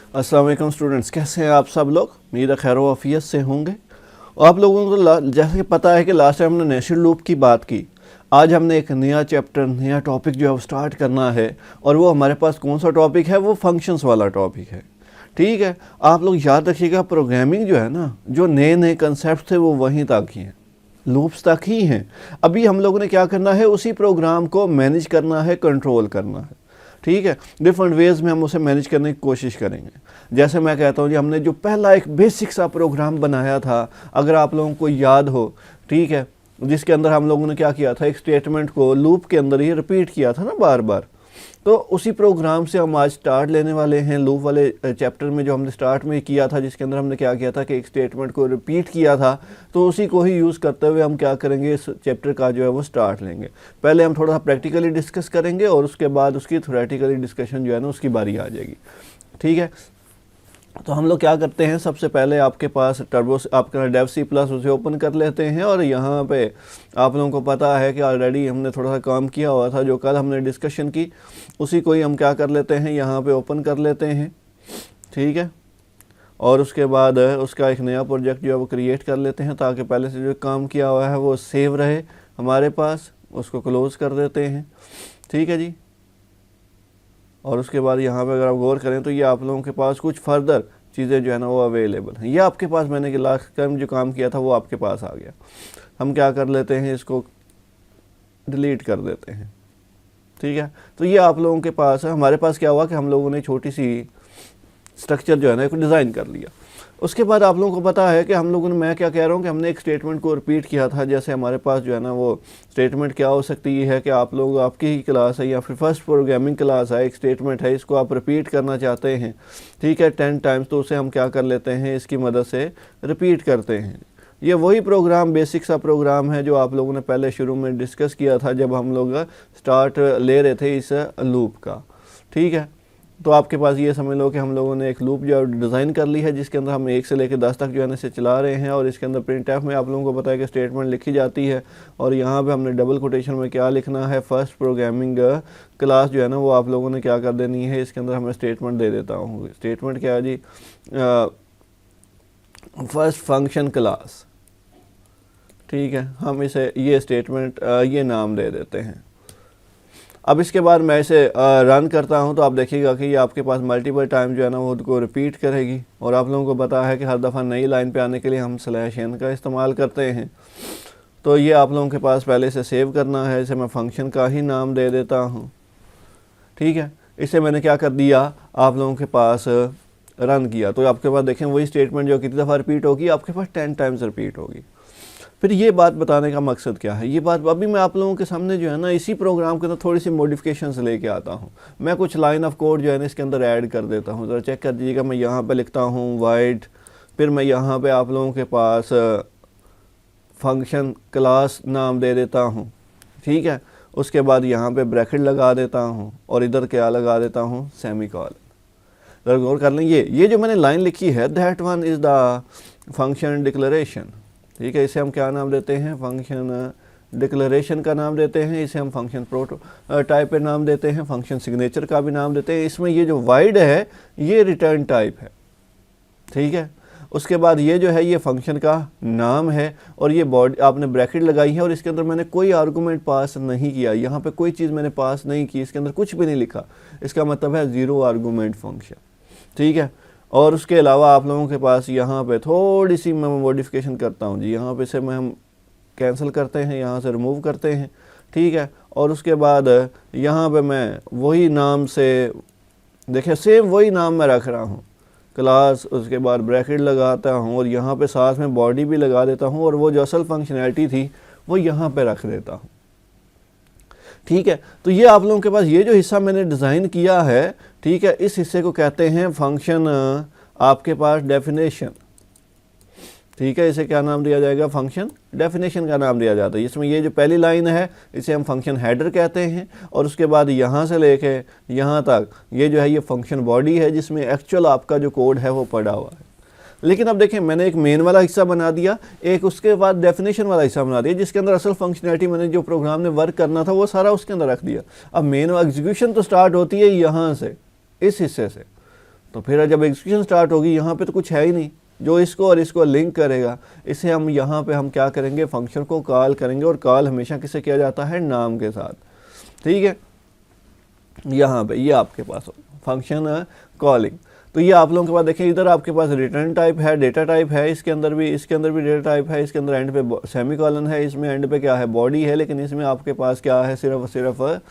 अस्सलाम वालेकुम स्टूडेंट्स, कैसे हैं आप सब लोग। उम्मीद है खैर आफियत से होंगे। और आप लोगों को जैसे कि पता है कि लास्ट टाइम हमने नेचुरल लूप की बात की। आज हमने एक नया चैप्टर, नया टॉपिक जो है वो स्टार्ट करना है। और वो हमारे पास कौन सा टॉपिक है, वो फंक्शंस वाला टॉपिक है। ठीक है, आप लोग याद रखिएगा, प्रोग्रामिंग जो है ना, जो नए नए कंसेप्ट थे वो वहीं तक ही हैं, लूप्स तक ही हैं। अभी हम लोगों ने क्या करना है, उसी प्रोग्राम को मैनेज करना है, कंट्रोल करना है। ठीक है, डिफरेंट वेज़ में हम उसे मैनेज करने की कोशिश करेंगे। जैसे मैं कहता हूँ जी, हमने जो पहला एक बेसिक सा प्रोग्राम बनाया था, अगर आप लोगों को याद हो, ठीक है, जिसके अंदर हम लोगों ने क्या किया था, एक स्टेटमेंट को लूप के अंदर ही रिपीट किया था ना बार बार। तो उसी प्रोग्राम से हम आज स्टार्ट लेने वाले हैं, लूप वाले चैप्टर में जो हमने स्टार्ट में किया था, जिसके अंदर हमने क्या किया था कि एक स्टेटमेंट को रिपीट किया था। तो उसी को ही यूज़ करते हुए हम क्या करेंगे, इस चैप्टर का जो है वो स्टार्ट लेंगे। पहले हम थोड़ा सा प्रैक्टिकली डिस्कस करेंगे और उसके बाद उसकी थ्योरेटिकली डिस्कशन जो है ना उसकी बारी आ जाएगी। ठीक है, तो हम लोग क्या करते हैं, सबसे पहले आपके पास टर्बो आपका डेव सी प्लस उसे ओपन कर लेते हैं। और यहाँ पे आप लोगों को पता है कि ऑलरेडी हमने थोड़ा सा काम किया हुआ था, जो कल हमने डिस्कशन की, उसी को ही हम क्या कर लेते हैं, यहाँ पे ओपन कर लेते हैं। ठीक है, और उसके बाद उसका एक नया प्रोजेक्ट जो है वो क्रिएट कर लेते हैं, ताकि पहले से जो काम किया हुआ है वो सेव रहे हमारे पास। उसको क्लोज़ कर देते हैं। ठीक है जी, और उसके बाद यहाँ पे अगर आप गौर करें तो ये आप लोगों के पास कुछ फर्दर चीज़ें जो है ना वो अवेलेबल हैं। ये आपके पास मैंने कि लास्ट टाइम जो काम किया था वो आपके पास आ गया। हम क्या कर लेते हैं, इसको डिलीट कर देते हैं। ठीक है, तो ये आप लोगों के पास है। हमारे पास क्या हुआ कि हम लोगों ने छोटी सी स्ट्रक्चर जो है ना एक डिज़ाइन कर लिया। उसके बाद आप लोगों को पता है कि हम लोगों ने, मैं क्या कह रहा हूँ कि हमने एक स्टेटमेंट को रिपीट किया था। जैसे हमारे पास जो है ना वो स्टेटमेंट क्या हो सकती है कि आप लोग, आपकी ही क्लास है या फिर फर्स्ट प्रोग्रामिंग क्लास है, एक स्टेटमेंट है, इसको आप रिपीट करना चाहते हैं। ठीक है, 10 टाइम्स, तो उसे हम क्या कर लेते हैं, इसकी मदद से रिपीट करते हैं। ये वही प्रोग्राम, बेसिक सा प्रोग्राम है जो आप लोगों ने पहले शुरू में डिस्कस किया था जब हम लोग स्टार्ट ले रहे थे इस लूप का। ठीक है, तो आपके पास ये समझ लो कि हम लोगों ने एक लूप जो डिज़ाइन कर ली है, जिसके अंदर हम 1 से लेकर 10 तक जो है ना इसे चला रहे हैं। और इसके अंदर प्रिंटफ में आप लोगों को पता है कि स्टेटमेंट लिखी जाती है। और यहाँ पे हमने डबल कोटेशन में क्या लिखना है, फर्स्ट प्रोग्रामिंग क्लास जो है ना वो आप लोगों ने क्या कर देनी है, इसके अंदर हमें स्टेटमेंट दे देता हूँ। स्टेटमेंट क्या है जी, फर्स्ट फंक्शन क्लास। ठीक है, हम इसे ये स्टेटमेंट ये नाम दे देते हैं। अब इसके बाद मैं इसे रन करता हूं, तो आप देखिएगा कि ये आपके पास मल्टीपल टाइम जो है ना वो खुद को रिपीट करेगी। और आप लोगों को पता है कि हर दफ़ा नई लाइन पे आने के लिए हम /n का इस्तेमाल करते हैं। तो ये आप लोगों के पास पहले से सेव करना है। इसे मैं फंक्शन का ही नाम दे देता हूं। ठीक है, इसे मैंने क्या कर दिया, आप लोगों के पास रन किया, तो आपके पास देखें वही स्टेटमेंट जो कितनी दफ़ा रिपीट होगी, आपके पास 10 टाइम्स रिपीट होगी। फिर ये बात बताने का मकसद क्या है, ये बात अभी मैं आप लोगों के सामने जो है ना इसी प्रोग्राम के अंदर थोड़ी सी मॉडिफिकेशंस लेके आता हूँ। मैं कुछ लाइन ऑफ कोड जो है ना इसके अंदर ऐड कर देता हूँ। ज़रा चेक कर दीजिएगा, मैं यहाँ पे लिखता हूँ वाइड, फिर मैं यहाँ पे आप लोगों के पास फंक्शन क्लास नाम दे देता हूँ। ठीक है, उसके बाद यहाँ पे ब्रैकेट लगा देता हूँ और इधर क्या लगा देता हूँ, सेमीकोलन। ज़रा गौर कर लें, ये जो मैंने लाइन लिखी है, that one is the function declaration. ठीक है, इसे हम क्या नाम देते हैं, फंक्शन डिक्लेरेशन का नाम देते हैं। इसे हम फंक्शन टाइप पे नाम देते हैं, फंक्शन सिग्नेचर का भी नाम देते हैं। इसमें ये जो वाइड है ये रिटर्न टाइप है। ठीक है, उसके बाद ये जो है ये फंक्शन का नाम है और ये बॉडी आपने ब्रैकेट लगाई है और इसके अंदर मैंने कोई आर्गूमेंट पास नहीं किया, यहाँ पे कोई चीज़ मैंने पास नहीं की, इसके अंदर कुछ भी नहीं लिखा। इसका मतलब है 0 आर्गूमेंट फंक्शन। ठीक है, और उसके अलावा आप लोगों के पास यहाँ पे थोड़ी सी मैं मॉडिफिकेशन करता हूँ जी। यहाँ पे से मैं हम कैंसिल करते हैं, यहाँ से रिमूव करते हैं। ठीक है, और उसके बाद यहाँ पे मैं वही नाम से, देखिए सेम वही नाम मैं रख रहा हूँ, क्लास, उसके बाद ब्रैकेट लगाता हूँ और यहाँ पे साथ में बॉडी भी लगा देता हूँ और वो जो असल फंक्शनैलिटी थी वो यहाँ पे रख देता हूँ। ठीक है, तो ये आप लोगों के पास ये जो हिस्सा मैंने डिज़ाइन किया है, ठीक है, इस हिस्से को कहते हैं फंक्शन आपके पास डेफिनेशन। ठीक है, इसे क्या नाम दिया जाएगा, फंक्शन डेफिनेशन का नाम दिया जाता है। इसमें ये जो पहली लाइन है इसे हम फंक्शन हेडर कहते हैं और उसके बाद यहाँ से लेके यहाँ तक ये जो है ये फंक्शन बॉडी है, जिसमें एक्चुअल आपका जो कोड है वो पड़ा हुआ है। लेकिन अब देखें, मैंने एक मेन वाला हिस्सा बना दिया, एक उसके बाद डेफिनेशन वाला हिस्सा बना दिया, जिसके अंदर असल फंक्शनैलिटी मैंने जो प्रोग्राम ने वर्क करना था वो सारा उसके अंदर रख दिया। अब मेन एग्जीक्यूशन तो स्टार्ट होती है यहाँ से, इस हिस्से से। तो फिर जब एग्जीक्यूशन स्टार्ट होगी, यहाँ पे तो कुछ है ही नहीं जो इसको और इसको लिंक करेगा। इसे हम यहाँ पे हम क्या करेंगे, फंक्शन को कॉल करेंगे, और कॉल हमेशा किसे किया जाता है, नाम के साथ। ठीक है, यहाँ पे ये आपके पास फंक्शन कॉलिंग। तो ये आप लोगों के पास देखें, इधर आपके पास रिटर्न टाइप है, डेटा टाइप है, इसके अंदर भी डेटा टाइप है, इसके अंदर एंड पे सेमीकोलन है, इसमें एंड पे क्या है, बॉडी है, लेकिन इसमें आपके पास क्या है, सिर्फ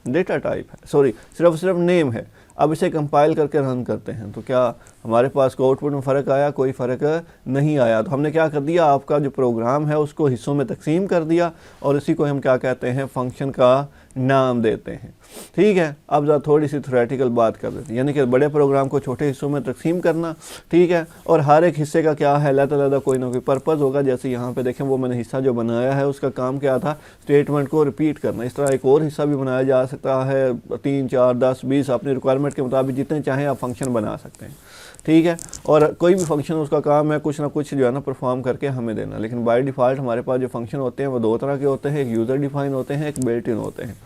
डेटा टाइप है, सॉरी सिर्फ नेम है। अब इसे कंपाइल करके रन करते हैं तो क्या हमारे पास को आउटपुट में फ़र्क आया, कोई फ़र्क नहीं आया। तो हमने क्या कर दिया, आपका जो प्रोग्राम है उसको हिस्सों में तकसीम कर दिया, और इसी को हम क्या कहते हैं, फंक्शन का नाम देते हैं। ठीक है, अब ज़रा थोड़ी सी थ्योरेटिकल बात कर देते हैं, यानी कि बड़े प्रोग्राम को छोटे हिस्सों में तकसीम करना। ठीक है, और हर एक हिस्से का क्या है, अलग कोई ना कोई पर्पज़ होगा। जैसे यहाँ पे देखें, वो मैंने हिस्सा जो बनाया है उसका काम क्या था, स्टेटमेंट को रिपीट करना। इस तरह एक और हिस्सा भी बनाया जा सकता है, 3, 4, 10, 20 अपनी रिक्वायरमेंट के मुताबिक जितने चाहें आप फंक्शन बना सकते हैं। ठीक है, और कोई भी फंक्शन उसका काम है कुछ ना कुछ जो है ना परफॉर्म करके हमें देना। लेकिन बाय डिफ़ॉल्ट हमारे पास जो फंक्शन होते हैं वो दो तरह के होते हैं, एक यूज़र डिफाइन होते हैं, एक बिल्ट इन होते हैं।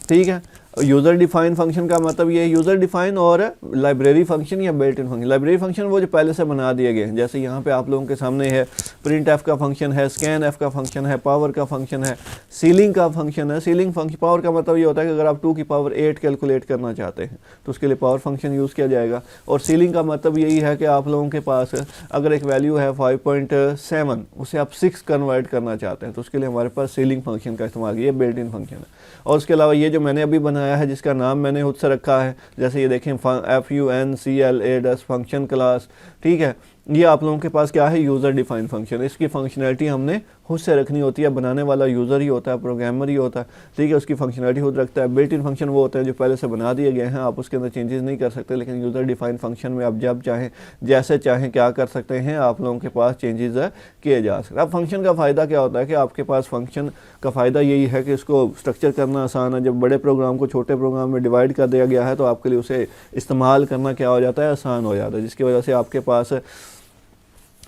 ठीक है, यूज़र डिफाइन फंक्शन का मतलब ये है, यूज़र डिफाइन और लाइब्रेरी फंक्शन या built in function. Library function वो जो पहले से बना दिए गए हैं, जैसे यहाँ पे आप लोगों के सामने है, प्रिंट एफ का फंक्शन है, स्कैन एफ का फंक्शन है, पावर का फंक्शन है, सीलिंग का फंक्शन है। सीलिंग फंक्शन, पावर का मतलब ये होता है कि अगर आप 2 की पावर 8 कैलकुलेट करना चाहते हैं तो उसके लिए पावर फंक्शन यूज़ किया जाएगा। और सीलिंग का मतलब यही है कि आप लोगों के पास अगर एक वैल्यू है 5.7, उसे आप 6 कन्वर्ट करना चाहते हैं तो उसके लिए हमारे पास सीलिंग फंक्शन का इस्तेमाल, ये बिल्ट इन फंक्शन है। और उसके अलावा ये जो मैंने अभी बनाया है जिसका नाम मैंने खुद से रखा है, जैसे ये देखें FUNCLADS फंक्शन क्लास। ठीक है, ये आप लोगों के पास क्या है, यूज़र डिफाइन फंक्शन। इसकी फंक्शनैलिटी हमने खुद से रखनी होती है, बनाने वाला यूज़र ही होता है, प्रोग्रामर ही होता है। ठीक है, उसकी फंक्शनैलिटी खुद रखता है। बिल्ट इन फंक्शन वो होते हैं जो पहले से बना दिए गए हैं, आप उसके अंदर चेंजेस नहीं कर सकते। लेकिन यूज़र डिफाइन फंक्शन में आप जब चाहें जैसे चाहें क्या कर सकते हैं, आप लोगों के पास चेंजेस किए जा सकते हैं। अब फंक्शन का फ़ायदा क्या होता है कि आपके पास फंक्शन का फ़ायदा यही है कि इसको स्ट्रक्चर करना आसान है। जब बड़े प्रोग्राम को छोटे प्रोग्राम में डिवाइड कर दिया गया है तो आपके लिए उसे इस्तेमाल करना क्या हो जाता है, आसान हो जाता है, जिसकी वजह से आपके पास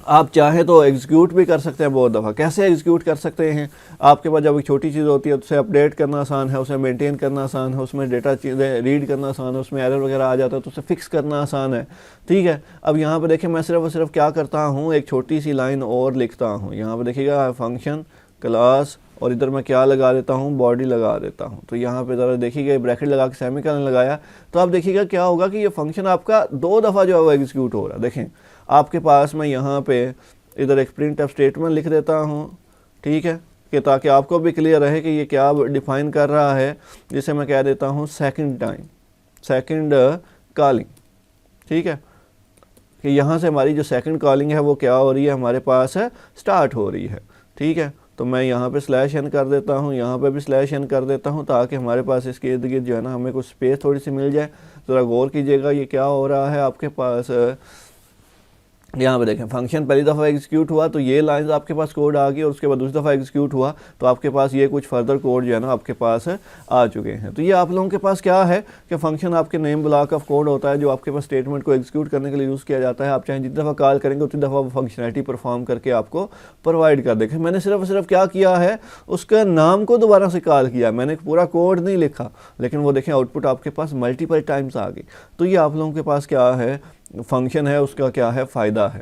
आप चाहें तो एग्जीक्यूट भी कर सकते हैं बहुत दफ़ा। कैसे एग्जीक्यूट कर सकते हैं, आपके पास जब एक छोटी चीज़ होती है तो उसे अपडेट करना आसान है, उसे मेंटेन करना आसान है, उसमें डेटा चीज़ें रीड करना आसान है, उसमें एरर वगैरह आ जाता है तो उसे फिक्स करना आसान है। ठीक है, अब यहाँ पे देखें मैं सिर्फ क्या करता हूँ, एक छोटी सी लाइन और लिखता हूँ। यहाँ पे देखिएगा फंक्शन क्लास, और इधर मैं क्या लगा देता हूँ, बॉडी लगा देता हूँ। तो यहाँ पे ज़रा देखिएगा, ब्रैकेट लगा के सेमीकोलन लगाया तो आप देखिएगा क्या होगा कि ये फंक्शन आपका 2 दफ़ा जो है वो एग्जीक्यूट हो रहा है। देखें आपके पास मैं यहाँ पे इधर एक प्रिंट एफ स्टेटमेंट लिख देता हूँ। ठीक है, कि ताकि आपको भी क्लियर रहे कि ये क्या डिफाइन कर रहा है, जिसे मैं कह देता हूँ सेकंड कॉलिंग। ठीक है, कि यहाँ से हमारी जो सेकंड कॉलिंग है वो क्या हो रही है, हमारे पास है स्टार्ट हो रही है। ठीक है, तो मैं यहाँ पे /n कर देता हूँ, यहाँ पे भी /n कर देता हूँ, ताकि हमारे पास इसके इर्द गिर्द जो है ना हमें कुछ स्पेस थोड़ी सी मिल जाए। ज़रा गौर कीजिएगा ये क्या हो रहा है आपके पास। यहाँ पे देखें फंक्शन पहली दफ़ा एग्जीक्यूट हुआ तो ये लाइंस आपके पास कोड आ गई, और उसके बाद दूसरी दफ़ा एग्जीक्यूट हुआ तो आपके पास ये कुछ फर्दर कोड जो है ना आपके पास आ चुके हैं। तो ये आप लोगों के पास क्या है कि फंक्शन आपके नेम ब्लॉक ऑफ कोड होता है जो आपके पास स्टेटमेंट को एग्जीक्यूट करने के लिए यूज़ किया जाता है। आप चाहे जितनी दफ़ा कॉल करेंगे उतनी दफ़ा वो फंक्शनैलिटी परफॉर्म करके आपको प्रोवाइड कर देखें। मैंने सिर्फ क्या किया है, उसका नाम को दोबारा से कॉल किया, मैंने पूरा कोड नहीं लिखा, लेकिन वो देखें आउटपुट आपके पास मल्टीपल टाइम्स आ गई। तो ये आप लोगों के पास क्या है, फंक्शन है, उसका क्या है फ़ायदा है।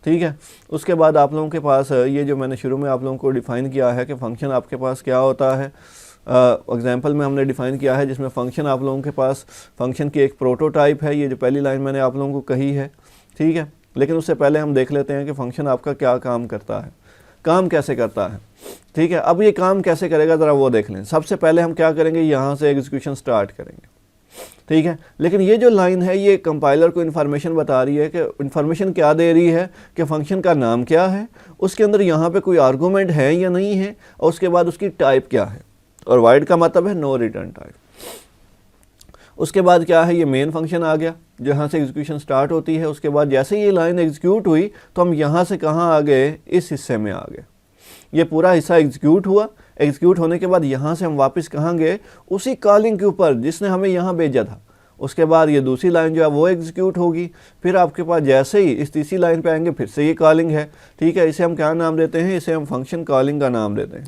ठीक है, उसके बाद आप लोगों के पास ये जो मैंने शुरू में आप लोगों को डिफ़ाइन किया है कि फ़ंक्शन आपके पास क्या होता है, एग्जांपल में हमने डिफ़ाइन किया है जिसमें फ़ंक्शन आप लोगों के पास फ़ंक्शन की एक प्रोटोटाइप है। ये जो पहली लाइन मैंने आप लोगों को कही है। ठीक है, लेकिन उससे पहले हम देख लेते हैं कि फ़ंक्शन आपका क्या काम करता है, काम कैसे करता है। ठीक है, अब ये काम कैसे करेगा ज़रा वो देख लें। सबसे पहले हम क्या करेंगे, यहाँ से एग्जीक्यूशन स्टार्ट करेंगे। ठीक है, लेकिन ये जो लाइन है ये कंपाइलर को इन्फॉर्मेशन बता रही है कि इन्फॉर्मेशन क्या दे रही है कि फ़ंक्शन का नाम क्या है, उसके अंदर यहाँ पे कोई आर्गूमेंट है या नहीं है, और उसके बाद उसकी टाइप क्या है। और वाइड का मतलब है नो रिटर्न टाइप। उसके बाद क्या है, ये मेन फंक्शन आ गया जहाँ से एग्जीक्यूशन स्टार्ट होती है। उसके बाद जैसे ये लाइन एग्जीक्यूट हुई तो हम यहाँ से कहाँ आ गए, इस हिस्से में आ गए। ये पूरा हिस्सा एग्जीक्यूट हुआ, एग्जीक्यूट होने के बाद यहाँ से हम वापस कहाँ गए, उसी कॉलिंग के ऊपर जिसने हमें यहाँ भेजा था। उसके बाद ये दूसरी लाइन जो है वो एग्जीक्यूट होगी, फिर आपके पास जैसे ही इस तीसरी लाइन पे आएंगे फिर से ये कॉलिंग है। ठीक है, इसे हम क्या नाम देते हैं, इसे हम फंक्शन कॉलिंग का नाम देते हैं।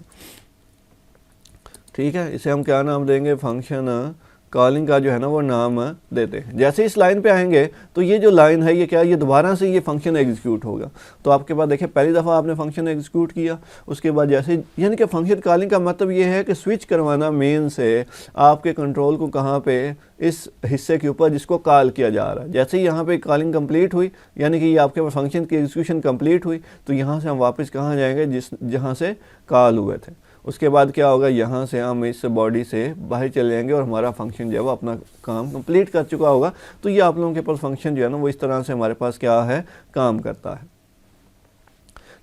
ठीक है, इसे हम क्या नाम देंगे, फंक्शन कॉलिंग का जो है ना वो नाम देते हैं। जैसे इस लाइन पे आएंगे तो ये जो लाइन है ये क्या है, ये दोबारा से ये फंक्शन एग्जीक्यूट होगा। तो आपके पास देखिए पहली दफ़ा आपने फंक्शन एग्जीक्यूट किया, उसके बाद जैसे यानी कि फंक्शन कॉलिंग का मतलब ये है कि स्विच करवाना मेन से आपके कंट्रोल को कहाँ पे, इस हिस्से के ऊपर जिसको कॉल किया जा रहा है। जैसे ही यहाँ पे कॉलिंग कंप्लीट हुई यानी कि ये आपके पास फंक्शन की एग्जीक्यूशन कंप्लीट हुई, तो यहाँ से हम वापस कहाँ जाएंगे, जहाँ से कॉल हुए थे। उसके बाद क्या होगा, यहाँ से हम इस बॉडी से बाहर चले जाएंगे और हमारा फंक्शन जो है वो अपना काम कंप्लीट कर चुका होगा। तो ये आप लोगों के पास फंक्शन जो है ना वो इस तरह से हमारे पास क्या है, काम करता है।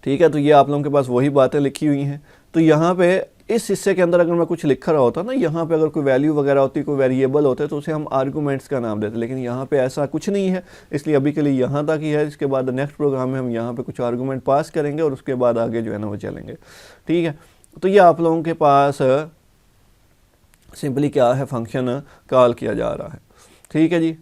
ठीक है, तो ये आप लोगों के पास वही बातें लिखी हुई हैं। तो यहाँ पे इस हिस्से के अंदर अगर मैं कुछ लिखा रहा होता ना, यहाँ पे अगर कोई वैल्यू वगैरह होती, कोई वेरिएबल होते, तो उसे हम आर्गूमेंट्स का नाम देते, लेकिन यहाँ पे ऐसा कुछ नहीं है, इसलिए अभी के लिए यहाँ तक ही है। इसके बाद नेक्स्ट प्रोग्राम में हम यहाँ पे कुछ आर्गूमेंट पास करेंगे और उसके बाद आगे जो है ना वो चलेंगे। ठीक है, तो ये आप लोगों के पास सिंपली क्या है, फंक्शन कॉल किया जा रहा है। ठीक है जी,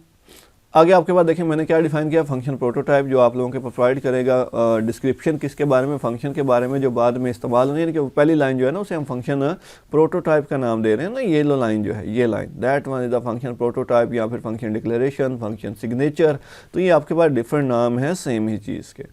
आगे आपके पास देखिए मैंने क्या डिफाइन किया, फंक्शन प्रोटोटाइप, जो आप लोगों के प्रोवाइड करेगा डिस्क्रिप्शन किसके बारे में, फंक्शन के बारे में, जो बाद में इस्तेमाल होनी है। कि पहली लाइन जो है ना उसे हम फंक्शन प्रोटोटाइप का नाम दे रहे हैं ना, ये लो लाइन जो है, ये line, that one is the function prototype, या फिर फंक्शन डिक्लेरेशन, फंक्शन सिग्नेचर। तो ये आपके पास डिफरेंट नाम है सेम ही चीज़ के।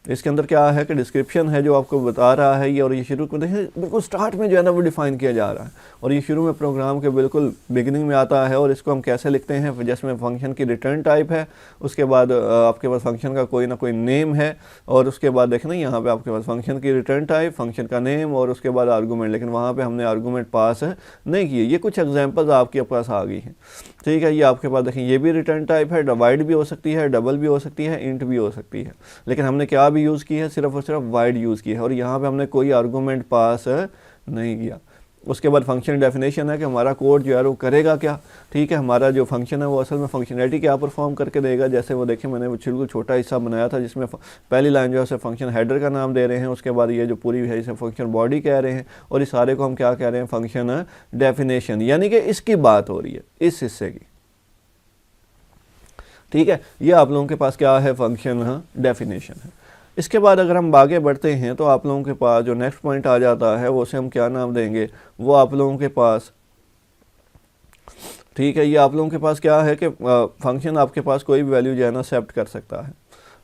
इसके अंदर क्या है कि डिस्क्रिप्शन है जो आपको बता रहा है ये, और ये शुरू को देखिए बिल्कुल स्टार्ट में जो है ना वो डिफाइन किया जा रहा है, और ये शुरू में प्रोग्राम के बिल्कुल बिगिनिंग में आता है। और इसको हम कैसे लिखते हैं, जिसमें फंक्शन की रिटर्न टाइप है, उसके बाद आपके पास फंक्शन का कोई ना कोई नेम है, और उसके बाद देखें ना यहाँ पे आपके पास फंक्शन की रिटर्न टाइप, फंक्शन का नेम, और उसके बाद आर्गूमेंट, लेकिन वहाँ पर हमने आर्गूमेंट पास नहीं किए। ये कुछ एग्जाम्पल्स आपके पास आ गई हैं। ठीक है, ये आपके पास देखें ये भी रिटर्न टाइप है, डिवाइड भी हो सकती है, डबल भी हो सकती है, इंट भी हो सकती है, लेकिन हमने क्या भी यूज़ की है, सिर्फ और सिर्फ वाइड यूज़ की है, और यहाँ पे हमने कोई आर्गूमेंट पास नहीं किया। उसके बाद फंक्शन डेफिनेशन है कि हमारा कोड जो है वो करेगा क्या। ठीक है, हमारा जो फंक्शन है वो असल में फंक्शनैलिटी क्या परफॉर्म करके देगा। जैसे वो देखें मैंने बिल्कुल छोटा हिस्सा बनाया था जिसमें पहली लाइन जो है उसे फंक्शन हेडर का नाम दे रहे हैं, उसके बाद ये जो पूरी है इसे फंक्शन बॉडी कह रहे हैं, और इस सारे को हम क्या कह रहे हैं, फंक्शन डेफिनेशन, यानी कि इसकी बात हो रही है, इस हिस्से की। ठीक है, ये आप लोगों के पास क्या है, फंक्शन डेफिनेशन है। इसके बाद अगर हम आगे बढ़ते हैं तो आप लोगों के पास जो नेक्स्ट पॉइंट आ जाता है वो से हम क्या नाम देंगे, वो आप लोगों के पास, ठीक है, ये आप लोगों के पास क्या है कि फंक्शन आपके पास कोई भी वैल्यू जो है ना एक्सेप्ट कर सकता है।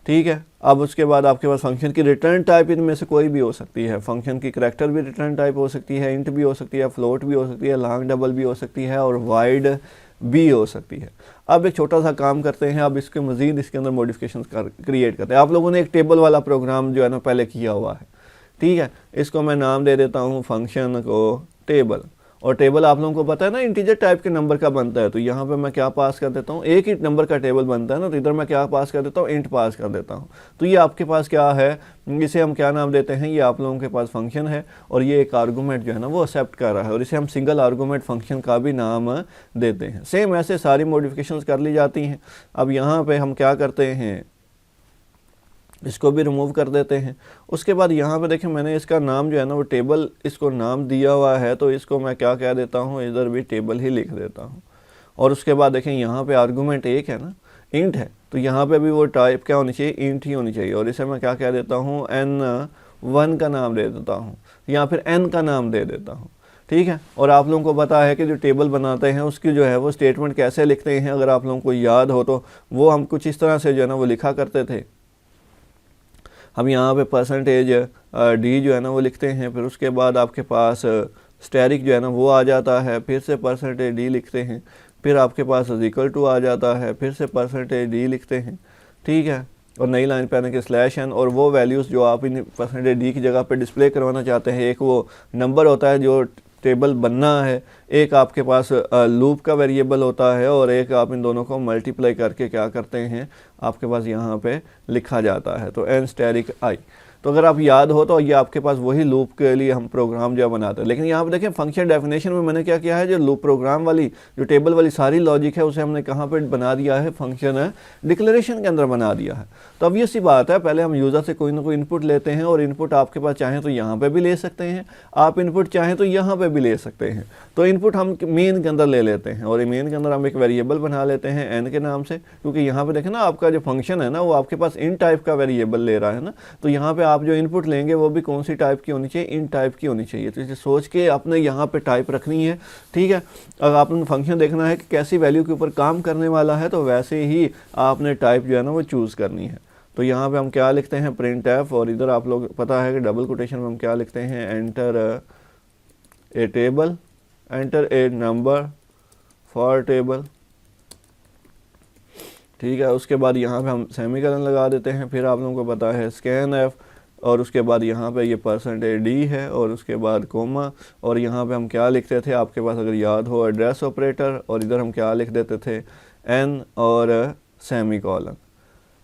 ठीक है, अब उसके बाद आपके पास फंक्शन की रिटर्न टाइप इनमें से कोई भी हो सकती है। फंक्शन की करैक्टर भी रिटर्न टाइप हो सकती है, इंट भी हो सकती है, फ्लोट भी हो सकती है, लॉन्ग डबल भी हो सकती है, और वाइड भी हो सकती है। अब एक छोटा सा काम करते हैं, अब इसके मज़ीद इसके अंदर मॉडिफिकेशंस क्रिएट करते हैं। आप लोगों ने एक टेबल वाला प्रोग्राम जो है ना पहले किया हुआ है। ठीक है, इसको मैं नाम दे देता हूँ फंक्शन को टेबल, और टेबल आप लोगों को पता है ना इंटीजर टाइप के नंबर का बनता है। तो यहाँ पे मैं क्या पास कर देता हूँ, एक ही नंबर का टेबल बनता है ना, तो इधर मैं क्या पास कर देता हूँ, इंट पास कर देता हूँ। तो ये आपके पास क्या है, इसे हम क्या नाम देते हैं, ये आप लोगों के पास फंक्शन है, और ये एक आर्गूमेंट जो है ना वो एक्सेप्ट कर रहा है, और इसे हम सिंगल आर्गूमेंट फंक्शन का भी नाम देते हैं। सेम ऐसे सारी मॉडिफिकेशंस कर ली जाती हैं। अब यहाँ पे हम क्या करते हैं, इसको भी रिमूव कर देते हैं। उसके बाद यहाँ पे देखें मैंने इसका नाम जो है ना वो टेबल इसको नाम दिया हुआ है, तो इसको मैं क्या कह देता हूँ, इधर भी टेबल ही लिख देता हूँ। और उसके बाद देखें यहाँ पे आर्गूमेंट एक है ना, इंट है, तो यहाँ पे भी वो टाइप क्या होनी चाहिए, इंट ही होनी चाहिए, और इसे मैं क्या कह देता हूँ, n1 का नाम दे देता हूँ, या फिर n का नाम दे देता हूँ। ठीक है, और आप लोगों को पता है कि जो टेबल बनाते हैं उसकी जो है वो स्टेटमेंट कैसे लिखते हैं, अगर आप लोगों को याद हो तो वो हम कुछ इस तरह से जो है ना वो लिखा करते थे। हम यहाँ पे परसेंटेज डी जो है ना वो लिखते हैं, फिर उसके बाद आपके पास स्टैरिक जो है ना वो आ जाता है, फिर से परसेंटेज डी लिखते हैं, फिर आपके पास इक्वल टू आ जाता है, फिर से परसेंटेज डी लिखते हैं। ठीक है, और नई लाइन पे आने के स्लैश एन, और वो वैल्यूज़ जो आप इन परसेंटेज डी की जगह पे डिस्प्ले करवाना चाहते हैं, एक वो नंबर होता है जो टेबल बनना है, एक आपके पास लूप का वेरिएबल होता है, और एक आप इन दोनों को मल्टीप्लाई करके क्या करते हैं, आपके पास यहाँ पे लिखा जाता है, तो एन स्टैरिक आई। तो अगर आप याद हो तो ये आपके पास वही लूप के लिए हम प्रोग्राम जो बनाते हैं। लेकिन यहाँ पे देखें फंक्शन डेफिनेशन में मैंने क्या किया है, जो लूप प्रोग्राम वाली जो टेबल वाली सारी लॉजिक है उसे हमने कहाँ पे बना दिया है, फंक्शन डिक्लेरेशन के अंदर बना दिया है। तो अब ये सी बात है, पहले हम यूज़र से कोई ना कोई इनपुट लेते हैं, और इनपुट आपके पास चाहें तो यहाँ पर भी ले सकते हैं, आप इनपुट चाहें तो यहाँ पर भी ले सकते हैं। तो इनपुट हम मेन के अंदर ले लेते हैं, और मेन के अंदर हम एक वेरिएबल बना लेते हैं एन के नाम से, क्योंकि यहाँ पे देखें ना आपका जो फंक्शन है ना वो आपके पास इन टाइप का वेरिएबल ले रहा है ना, तो यहाँ पे आप जो इनपुट लेंगे वो भी कौन सी टाइप की होनी चाहिए, इन टाइप की होनी चाहिए। तो इसे सोच के आपने यहाँ पे टाइप रखनी है, ठीक है। अगर आपने फंक्शन देखना है कि कैसी वैल्यू के ऊपर काम करने वाला है तो वैसे ही आपने टाइप जो है ना वो चूज़ करनी है। तो यहाँ पे हम क्या लिखते हैं, प्रिंट एफ, और इधर आप लोग पता है कि डबल कोटेशन में हम क्या लिखते हैं, enter a table, enter a number for table, ठीक है। उसके बाद यहाँ पे हम सेमीकोलन लगा देते हैं। फिर आप लोगों को पता है स्कैन एफ, और उसके बाद यहाँ पे ये %d है, और उसके बाद कोमा, और यहाँ पे हम क्या लिखते थे, आपके पास अगर याद हो, एड्रेस ऑपरेटर, और इधर हम क्या लिख देते थे, n और सेमीकोलन।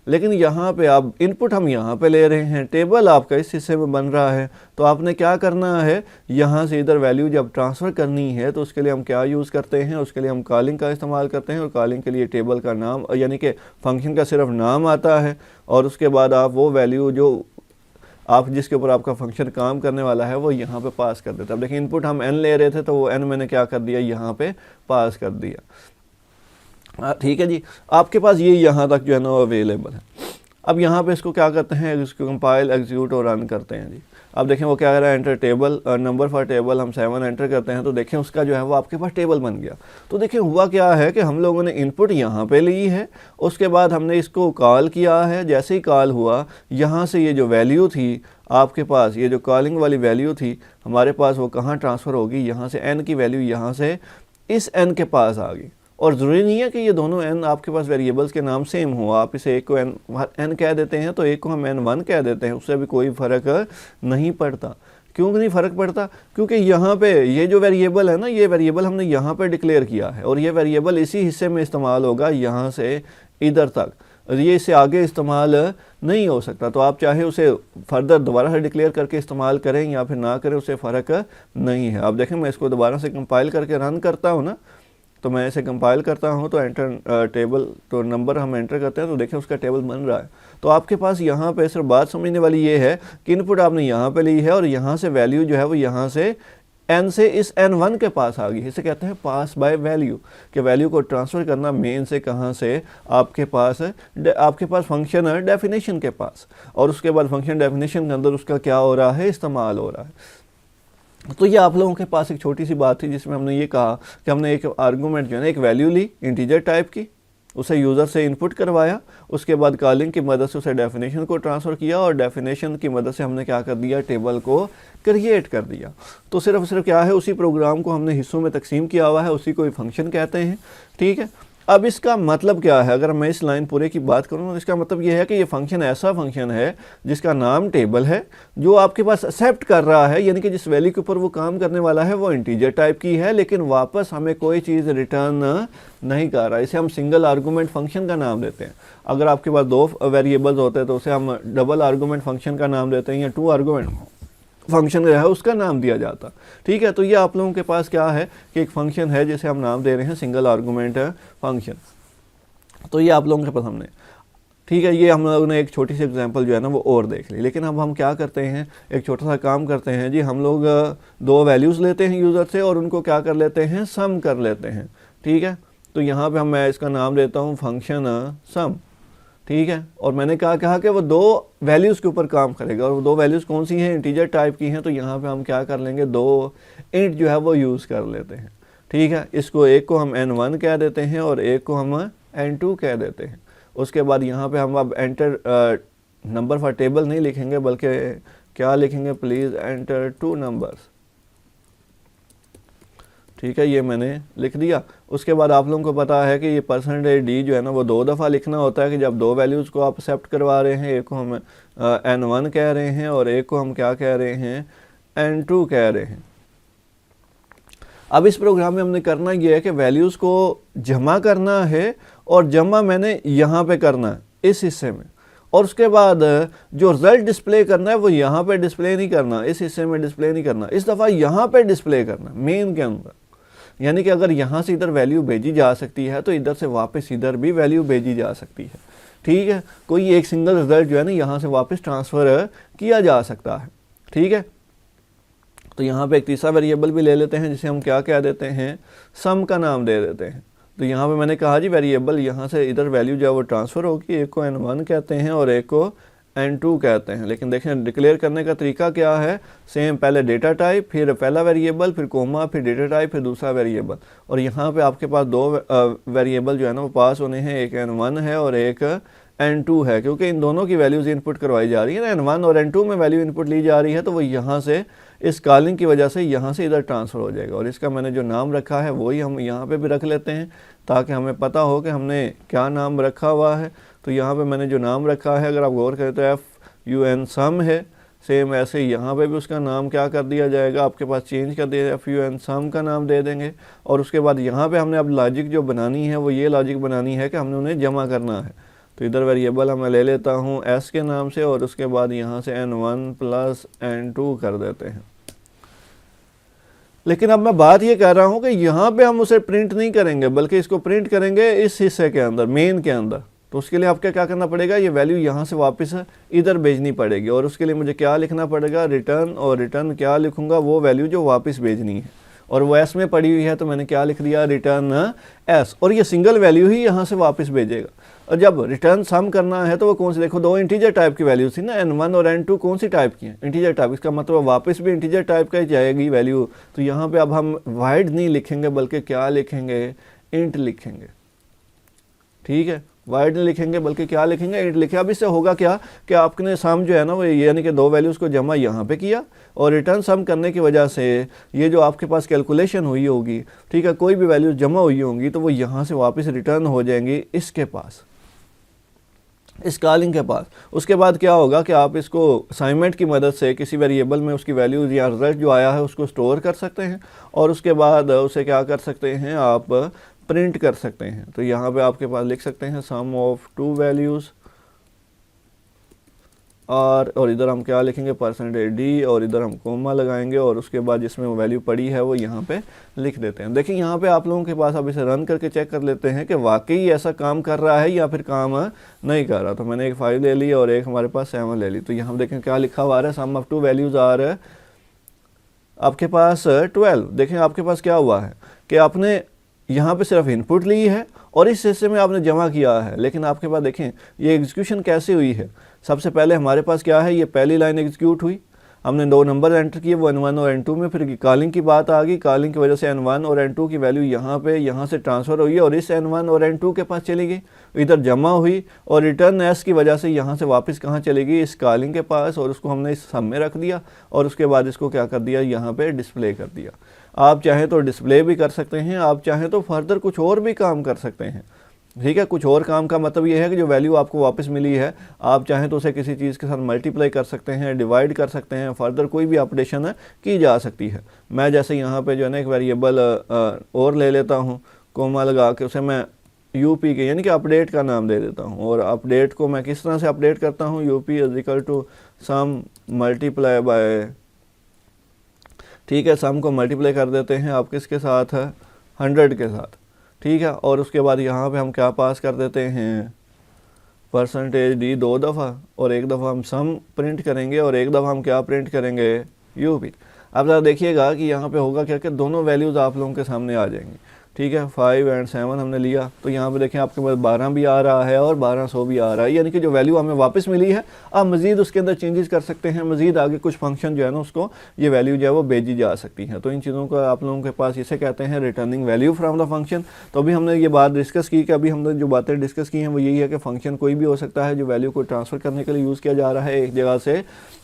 लेकिन यहाँ पे आप इनपुट हम यहाँ पे ले रहे हैं, टेबल आपका इस हिस्से में बन रहा है, तो आपने क्या करना है, यहाँ से इधर वैल्यू जब ट्रांसफ़र करनी है तो उसके लिए हम क्या यूज़ करते हैं, उसके लिए हम कॉलिंग का इस्तेमाल करते हैं। और कॉलिंग के लिए टेबल का नाम यानी कि फंक्शन का सिर्फ नाम आता है, और उसके बाद आप वो वैल्यू जो आप जिसके ऊपर आपका फंक्शन काम करने वाला है वो यहाँ पे पास कर देते हैं। अब देखिए इनपुट हम n ले रहे थे तो वो n मैंने क्या कर दिया, यहाँ पे पास कर दिया, ठीक है जी। आपके पास ये यहाँ तक जो है ना अवेलेबल है। अब यहाँ पे इसको क्या करते हैं, इसको कंपाइल, एग्जीक्यूट और रन करते हैं जी। अब देखें वो क्या कर रहा है, enter table, number for table, हम 7 एंटर करते हैं तो देखें उसका जो है वो आपके पास टेबल बन गया। तो देखें हुआ क्या है कि हम लोगों ने इनपुट यहाँ पे ली है, उसके बाद हमने इसको कॉल किया है। जैसे ही कॉल हुआ, यहाँ से ये जो वैल्यू थी आपके पास, ये जो कॉलिंग वाली वैल्यू थी हमारे पास, वो कहाँ ट्रांसफ़र होगी, यहाँ से n की वैल्यू यहाँ से इस n के पास आ गई। और ज़रूरी नहीं है कि ये दोनों n आपके पास वेरिएबल्स के नाम सेम हो, आप इसे एक को n कह देते हैं तो एक को हम n1 कह देते हैं, उससे भी कोई फ़र्क नहीं पड़ता। क्यों नहीं फ़र्क पड़ता, क्योंकि यहाँ पे ये जो वेरिएबल है ना, ये वेरिएबल हमने यहाँ पे डिक्लेयर किया है, और ये वेरिएबल इसी हिस्से में इस्तेमाल होगा यहाँ से इधर तक, ये इससे आगे इस्तेमाल नहीं हो सकता। तो आप चाहे उसे फर्दर दोबारा से डिक्लेयर करके इस्तेमाल करें या फिर ना करें, उससे फ़र्क नहीं है। आप देखें मैं इसको दोबारा से कंपाइल करके रन करता हूँ ना, तो मैं इसे कंपाइल करता हूँ तो एंटर टेबल, तो नंबर हम एंटर करते हैं तो देखें उसका टेबल बन रहा है। तो आपके पास यहाँ पे सिर्फ बात समझने वाली ये है कि इनपुट आपने यहाँ पे ली है, और यहाँ से वैल्यू जो है वो यहाँ से n से इस n1 के पास आ गई। इसे कहते हैं पास बाय वैल्यू, कि वैल्यू को ट्रांसफ़र करना मेन से कहाँ से, आपके पास फंक्शन है डेफिनेशन के पास, और उसके बाद फंक्शन डेफिनेशन के अंदर उसका क्या हो रहा है, इस्तेमाल हो रहा है। तो ये आप लोगों के पास एक छोटी सी बात थी जिसमें हमने ये कहा कि हमने एक आर्गूमेंट जो है ना, एक वैल्यू ली इंटीजर टाइप की, उसे यूज़र से इनपुट करवाया, उसके बाद कॉलिंग की मदद से उसे डेफिनेशन को ट्रांसफ़र किया, और डेफिनेशन की मदद से हमने क्या कर दिया, टेबल को क्रिएट कर दिया। तो सिर्फ क्या है, उसी प्रोग्राम को हमने हिस्सों में तकसीम किया हुआ है, उसी को फंक्शन कहते हैं, ठीक है। अब इसका मतलब क्या है, अगर मैं इस लाइन पूरे की बात करूँ तो इसका मतलब ये है कि ये फंक्शन ऐसा फंक्शन है जिसका नाम टेबल है, जो आपके पास एक्सेप्ट कर रहा है, यानी कि जिस वैल्यू के ऊपर वो काम करने वाला है वो इंटीजर टाइप की है, लेकिन वापस हमें कोई चीज़ रिटर्न नहीं कर रहा। इसे हम सिंगल आर्गूमेंट फंक्शन का नाम देते हैं। अगर आपके पास 2 वेरिएबल्स होते हैं तो उसे हम डबल आर्गूमेंट फंक्शन का नाम देते हैं, या 2 आर्गूमेंट फंक्शन जो है उसका नाम दिया जाता, ठीक है। तो ये आप लोगों के पास क्या है कि एक फंक्शन है जिसे हम नाम दे रहे हैं सिंगल आर्गूमेंट फंक्शन। तो ये आप लोगों के पास हमने, ठीक है, ये हम लोगों ने एक छोटी सी एग्जांपल जो है ना वो और देख ली। लेकिन अब हम क्या करते हैं, एक छोटा सा काम करते हैं जी, हम लोग 2 वैल्यूज़ लेते हैं यूज़र से और उनको क्या कर लेते हैं, सम कर लेते हैं, ठीक है। तो यहाँ पे मैं इसका नाम देता हूँ फंक्शन सम, ठीक है। और मैंने कहा कि वो 2 वैल्यूज़ के ऊपर काम करेगा, और वो 2 वैल्यूज़ कौन सी हैं, इंटीजर टाइप की हैं। तो यहाँ पे हम क्या कर लेंगे, 2 इंट जो है वो यूज़ कर लेते हैं, ठीक है। इसको एक को हम n1 कह देते हैं और एक को हम n2 कह देते हैं। उसके बाद यहाँ पे हम अब एंटर नंबर फॉर टेबल नहीं लिखेंगे, बल्कि क्या लिखेंगे, प्लीज़ एंटर 2 नंबर्स, ठीक है। ये मैंने लिख दिया। उसके बाद आप लोगों को पता है कि ये %d जो है ना वो 2 दफ़ा लिखना होता है, कि जब 2 वैल्यूज़ को आप एक्सेप्ट करवा रहे हैं, एक को हम n1 कह रहे हैं और एक को हम क्या कह रहे हैं, n2 कह रहे हैं। अब इस प्रोग्राम में हमने करना ये है कि वैल्यूज़ को जमा करना है, और जमा मैंने यहाँ पे करना है इस हिस्से में, और उसके बाद जो रिज़ल्ट डिस्प्ले करना है वो यहाँ पे डिस्प्ले नहीं करना, इस हिस्से में डिस्प्ले नहीं करना, इस दफ़ा यहाँ पे डिस्प्ले करना मेन के अंदर। यानी कि अगर यहाँ से इधर वैल्यू भेजी जा सकती है तो इधर से वापस इधर भी वैल्यू भेजी जा सकती है, ठीक है। कोई एक सिंगल रिज़ल्ट जो है ना यहाँ से वापस ट्रांसफ़र किया जा सकता है, ठीक है। तो यहाँ पे एक तीसरा वेरिएबल भी ले लेते हैं जिसे हम क्या कह देते हैं, सम का नाम दे देते हैं। तो यहाँ पे मैंने कहा जी वेरिएबल यहाँ से इधर वैल्यू जो है वो ट्रांसफ़र होगी, एक को n1 कहते हैं और एक को N2 कहते हैं। लेकिन देखें डिक्लेयर करने का तरीका क्या है, सेम, पहले डेटा टाइप, फिर पहला वेरिएबल, फिर कोमा, फिर डेटा टाइप, फिर दूसरा वेरिएबल। और यहाँ पे आपके पास दो वेरिएबल जो है ना वो पास होने हैं, एक N1 है और एक N2 है, क्योंकि इन दोनों की वैल्यूज़ इनपुट करवाई जा रही है ना, N1 और N2 में वैल्यू इनपुट ली जा रही है, तो वो यहाँ से इस कॉलिंग की वजह से यहाँ से इधर ट्रांसफ़र हो जाएगा। और इसका मैंने जो नाम रखा है वही हम यहाँ पे भी रख लेते हैं ताकि हमें पता हो कि हमने क्या नाम रखा हुआ है। तो यहाँ पे मैंने जो नाम रखा है, अगर आप गौर करें तो FUN सम है, सेम ऐसे ही यहाँ पे भी उसका नाम क्या कर दिया जाएगा, आपके पास चेंज कर दिया, FUN सम का नाम दे देंगे। और उसके बाद यहाँ पे हमने अब लॉजिक जो बनानी है वो ये लॉजिक बनानी है कि हमने उन्हें जमा करना है। तो इधर वेरिएबल मैं ले लेता हूँ S के नाम से और उसके बाद यहाँ से N1 प्लस N2 कर देते हैं। लेकिन अब मैं बात ये कर रहा हूँ कि यहाँ पे हम उसे प्रिंट नहीं करेंगे, बल्कि इसको प्रिंट करेंगे इस हिस्से के अंदर, मेन के अंदर। तो उसके लिए आपको क्या करना पड़ेगा, ये वैल्यू यहाँ से वापस इधर भेजनी पड़ेगी। और उसके लिए मुझे क्या लिखना पड़ेगा, रिटर्न, और रिटर्न क्या लिखूँगा, वो वैल्यू जो वापस भेजनी है। और वो S में पड़ी हुई है तो मैंने क्या लिख दिया, रिटर्न S, और ये सिंगल वैल्यू ही यहाँ से वापस भेजेगा। और जब रिटर्न सम करना है तो वो कौन सी, देखो दो इंटीजर टाइप की वैल्यू थी ना, N1 और N2 कौन सी टाइप की है, इंटीजर टाइप। इसका मतलब वापस भी इंटीजर टाइप का ही जाएगी वैल्यू। तो यहाँ पे अब हम वाइड नहीं लिखेंगे बल्कि क्या लिखेंगे, इंट लिखेंगे। ठीक है, वाइड नहीं लिखेंगे बल्कि क्या लिखेंगे, इंट लिखे। अब इससे होगा क्या कि आपने सम जो है ना वो यानी कि दो वैल्यूज़ को जमा यहाँ पे किया, और रिटर्न सम करने की वजह से ये जो आपके पास कैलकुलेशन हुई होगी, ठीक है, कोई भी वैल्यूज़ जमा हुई होंगी तो वो यहाँ से वापस रिटर्न हो जाएंगी इसके पास, इस कॉलिंग के पास। उसके बाद क्या होगा कि आप इसको असाइनमेंट की मदद से किसी वेरिएबल में उसकी वैल्यूज़ या रिजल्ट जो आया है उसको स्टोर कर सकते हैं, और उसके बाद उसे क्या कर सकते हैं, आप प्रिंट कर सकते हैं। तो यहाँ पे आपके पास लिख सकते हैं सम ऑफ टू वैल्यूज़, और इधर हम क्या लिखेंगे, %d, और इधर हम कोमा लगाएंगे, और उसके बाद जिसमें वो वैल्यू पड़ी है वो यहाँ पे लिख देते हैं। देखिए यहाँ पे आप लोगों के पास अब इसे रन करके चेक कर लेते हैं कि वाकई ऐसा काम कर रहा है या फिर काम नहीं कर रहा। तो मैंने एक 5 ले ली और एक हमारे पास 7 ले ली। तो यहाँ देखें क्या लिखा हुआ है, सम ऑफ टू वैल्यूज़ आर आपके पास 12। देखें आपके पास क्या हुआ है कि आपने यहाँ पे सिर्फ इनपुट ली है और इस हिस्से में आपने जमा किया है, लेकिन आपके पास देखें ये एग्जीक्यूशन कैसे हुई है। सबसे पहले हमारे पास क्या है, ये पहली लाइन एग्जीक्यूट हुई, हमने दो नंबर एंटर किए, वो N1 और N2 में। फिर कॉलिंग की बात आ गई, कॉलिंग की वजह से N1 और N2 की वैल्यू यहाँ से ट्रांसफ़र हुई और इस N1 और N2 के पास चली गई, इधर जमा हुई, और रिटर्न S की वजह से यहाँ से वापस कहाँ चलेगी, इस कॉलिंग के पास, और उसको हमने इस सम में रख दिया, और उसके बाद इसको क्या कर दिया, यहाँ पे डिस्प्ले कर दिया। आप चाहें तो डिस्प्ले भी कर सकते हैं, आप चाहें तो फर्दर कुछ और भी काम कर सकते हैं। ठीक है, कुछ और काम का मतलब ये है कि जो वैल्यू आपको वापस मिली है, आप चाहें तो उसे किसी चीज़ के साथ मल्टीप्लाई कर सकते हैं, डिवाइड कर सकते हैं, फर्दर कोई भी ऑपरेशन की जा सकती है। मैं जैसे यहाँ पे जो है ना एक वेरिएबल और ले लेता हूँ, कोमा लगा के उसे मैं UP के यानी कि अपडेट का नाम दे देता हूँ। और अपडेट को मैं किस तरह से अपडेट करता हूँ, UP = सम मल्टीप्लाई बाय, ठीक है, सम को मल्टीप्लाई कर देते हैं आप किसके साथ है, 100 के साथ। ठीक है, और उसके बाद यहाँ पे हम क्या पास कर देते हैं, %d 2 दफ़ा, और एक दफ़ा हम सम प्रिंट करेंगे और एक दफ़ा हम क्या प्रिंट करेंगे, UP। अब ज़रा देखिएगा कि यहाँ पे होगा क्या कि दोनों वैल्यूज़ आप लोगों के सामने आ जाएंगी। ठीक है, 5 और 7 हमने लिया, तो यहाँ पे देखें आपके पास 12 भी आ रहा है और 1200 भी आ रहा है, यानी कि जो वैल्यू हमें वापस मिली है, आप मज़ीद उसके अंदर चेंजेस कर सकते हैं, मज़ीद आगे कुछ फंक्शन जो है ना उसको ये वैल्यू जो है वो भेजी जा सकती है। तो इन चीज़ों का आप लोगों के पास इसे कहते हैं returning value from the function. तो अभी हमने ये बात डिस्कस की कि अभी हमने जो बातें डिस्कस की हैं वो यही है कि फंक्शन कोई भी हो सकता है जो वैल्यू को ट्रांसफ़र करने के लिए यूज़ किया जा रहा है एक जगह से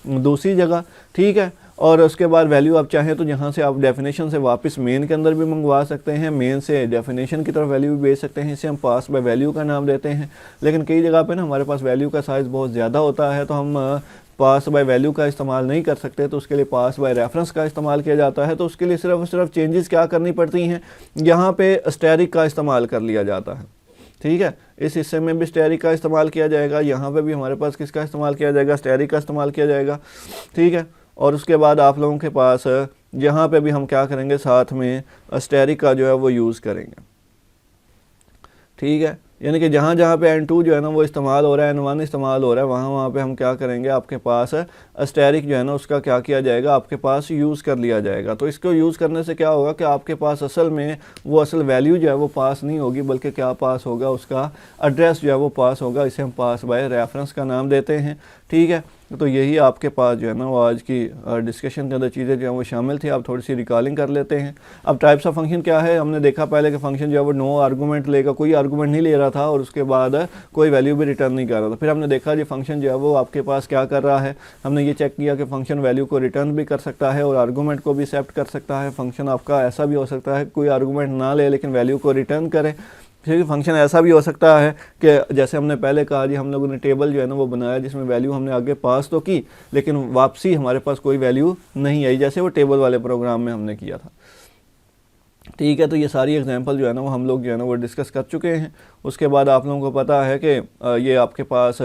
दूसरी जगह। ठीक है, और उसके बाद वैल्यू आप चाहें तो यहाँ से आप डेफिनेशन से वापस मेन के अंदर भी मंगवा सकते हैं, मेन से डेफिनेशन की तरफ वैल्यू भी भेज सकते हैं, इसे हम पास बाय वैल्यू का नाम देते हैं। लेकिन कई जगह पे ना हमारे पास वैल्यू का साइज़ बहुत ज़्यादा होता है तो हम पास बाय वैल्यू का इस्तेमाल नहीं कर सकते, तो उसके लिए पास बाय रेफरेंस का इस्तेमाल किया जाता है। तो उसके लिए सिर्फ चेंजेस क्या करनी पड़ती हैं, यहाँ पे स्टैरिक का इस्तेमाल कर लिया जाता है। ठीक है, इस हिस्से में भी स्टैरिक का इस्तेमाल किया जाएगा, यहाँ पे भी हमारे पास किसका इस्तेमाल किया जाएगा, स्टैरिक का इस्तेमाल किया जाएगा। ठीक है, और उसके बाद आप लोगों के पास यहाँ पे भी हम क्या करेंगे, साथ में स्टैरिक का जो है वो यूज़ करेंगे। ठीक है, यानी कि जहाँ जहाँ पे N2 जो है ना वो इस्तेमाल हो रहा है, N1 इस्तेमाल हो रहा है, वहाँ वहाँ पे हम क्या करेंगे, आपके पास अस्टेरिक जो है ना उसका क्या किया जाएगा, आपके पास यूज़ कर लिया जाएगा। तो इसको यूज़ करने से क्या होगा कि आपके पास असल में वो असल वैल्यू जो है वो पास नहीं होगी, बल्कि क्या पास होगा, उसका एड्रेस जो है वो पास होगा। इसे हम पास बाय रेफरेंस का नाम देते हैं, ठीक है। तो यही आपके पास जो है ना वो आज की डिस्कशन के अंदर चीज़ें जो है वो शामिल थी। आप थोड़ी सी रिकॉलिंग कर लेते हैं। अब टाइप्स ऑफ फंक्शन क्या है, हमने देखा पहले कि फंक्शन जो है वो नो आर्गूमेंट लेगा, कोई आर्गूमेंट नहीं ले रहा था और उसके बाद कोई वैल्यू भी रिटर्न नहीं कर रहा था। फिर हमने देखा जी फंक्शन जो है वो आपके पास क्या कर रहा है, हमने ये चेक किया कि फंक्शन वैल्यू को रिटर्न भी कर सकता है और आर्गूमेंट को भी एक्सेप्ट कर सकता है। फंक्शन आपका ऐसा भी हो सकता है कोई आर्गूमेंट ना ले लेकिन वैल्यू को रिटर्न करे। फिर फंक्शन ऐसा भी हो सकता है कि जैसे हमने पहले कहा जी, हम लोगों ने टेबल जो है ना वो बनाया जिसमें वैल्यू हमने आगे पास तो की लेकिन वापसी हमारे पास कोई वैल्यू नहीं आई, जैसे वो टेबल वाले प्रोग्राम में हमने किया था, ठीक है। तो ये सारी एग्जांपल जो है ना वो हम लोग जो है ना वो डिस्कस कर चुके हैं। उसके बाद आप लोगों को पता है कि ये आपके पास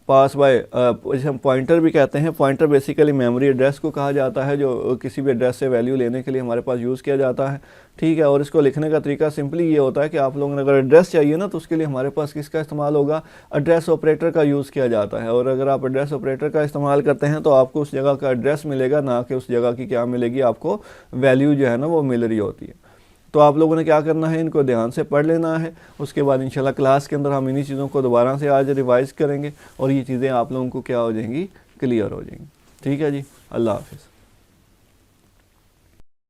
बाय जैसे हम पॉइंटर भी कहते हैं। पॉइंटर बेसिकली मेमोरी एड्रेस को कहा जाता है जो किसी भी एड्रेस से वैल्यू लेने के लिए हमारे पास यूज़ किया जाता है, ठीक है। और इसको लिखने का तरीका सिंपली ये होता है कि आप लोगों ने अगर एड्रेस चाहिए ना तो उसके लिए हमारे पास किसका इस्तेमाल होगा, एड्रेस ऑपरेटर का यूज़ किया जाता है। और अगर आप एड्रेस ऑपरेटर का इस्तेमाल करते हैं तो आपको उस जगह का एड्रेस मिलेगा, ना कि उस जगह की क्या मिलेगी, आपको वैल्यू जो है ना वो मिल रही होती है। तो आप लोगों ने क्या करना है, इनको ध्यान से पढ़ लेना है। उसके बाद इंशाल्लाह क्लास के अंदर हम इन्हीं चीज़ों को दोबारा से आज रिवाइज़ करेंगे और ये चीज़ें आप लोगों को क्या हो जाएंगी, क्लियर हो जाएंगी, ठीक है जी। अल्लाह हाफिज़।